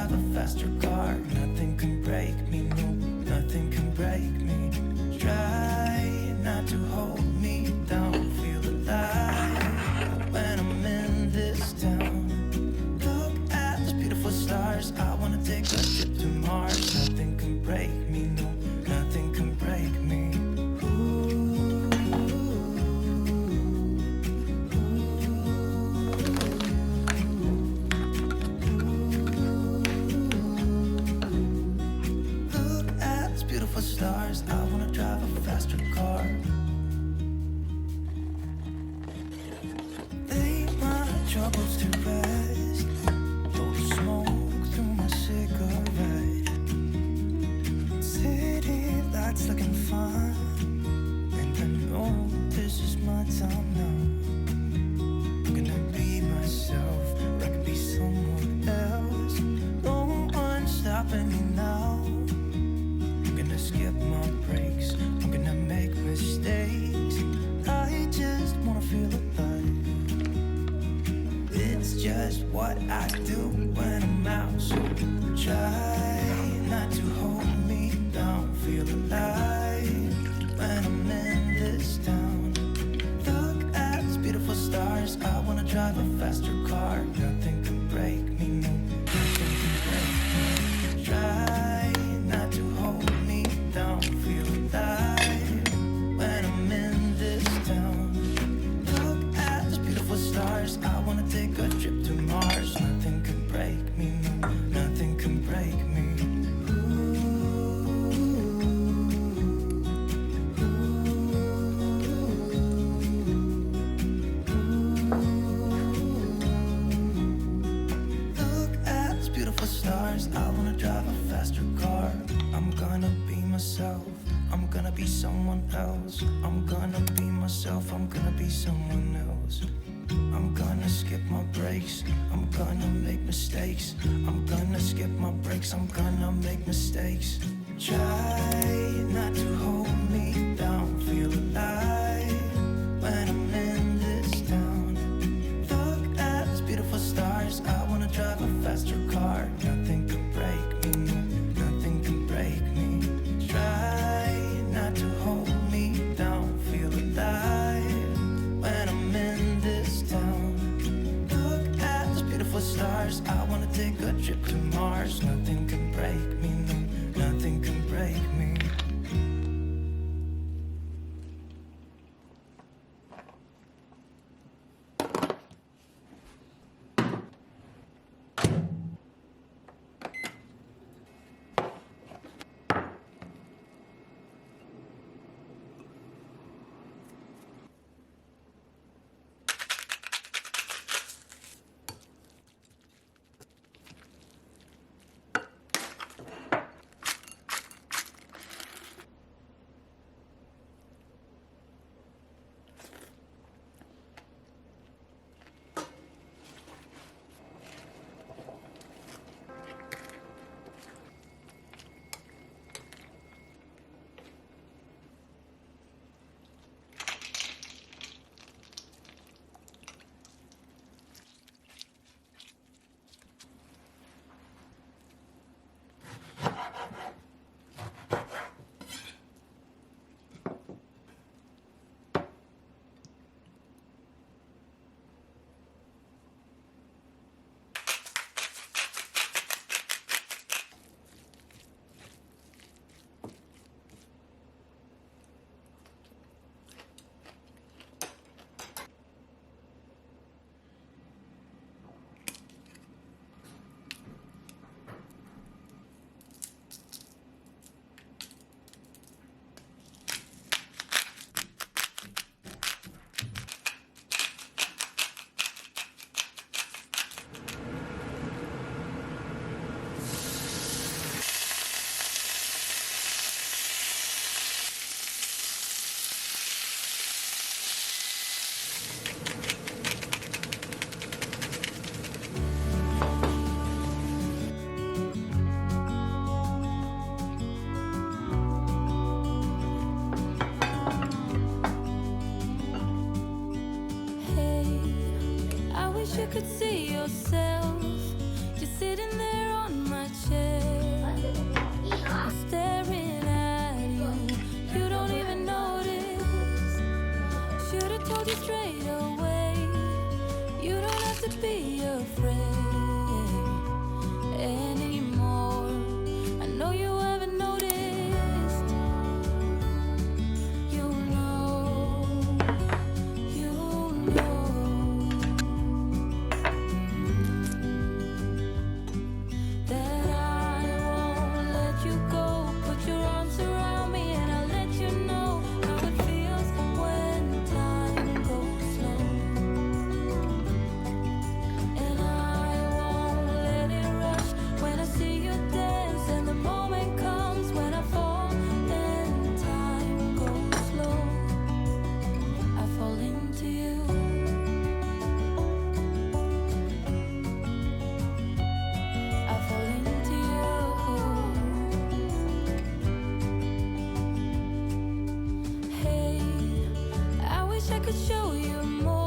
drive a faster car. Nothing can break me, no, nothing can break me. Try not to hold me down, feel alive when I'm in this town. Look at those beautiful stars, I wanna take a trip to Mars. Nothing can break me, no, nothing can break me. Stars, I wanna drive a faster car. Lay my troubles to rest, blow the smoke through my cigarette. City lights looking fine, and I know this is my time now. I'm gonna be myself, or I could be someone else. No one's stopping me now. Skip my breaks, I'm gonna make mistakes. I just wanna feel alive. It's just what I do when I'm out. So try not to hold me down. Feel alive when I'm in this town. Look at these beautiful stars, I wanna drive a faster car. Nothing can break me, no, nothing can break me. Try not to hold me down, feel alive when I'm in this town. Look at those beautiful stars, I wanna take a trip to Mars. Nothing can break me, no, nothing can break me. Look at those beautiful stars, I wanna drive a faster car. I'm gonna be myself, I'm gonna be someone else. I'm gonna be myself, I'm gonna be someone else. I'm gonna skip my breaks, I'm gonna make mistakes. I'm gonna skip my breaks, I'm gonna make mistakes. Try not to hold me down, feel alive when I'm in this town. Look at these beautiful stars, I wanna drive a faster car. Nothing can break me, no, nothing can break me. Try not to hold me down, feel alive when I'm in this town. Look at those beautiful stars, I wanna take a trip to Mars. Nothing can break me, no, nothing can break me. you could see yourself just sitting there on my my chair, I'm staring at you. You don't even notice. Should've told you straight away. You don't have to be afraid anymore. I know you haven't noticed. You know that I won't let you go. Put your arms around me and I'll let you know how it feels when time goes slow. And I won't let it rush when I see you dance. And the moment comes when I fall and time goes slow. I fall into you. I fall into you. Hey, I wish I could show you more.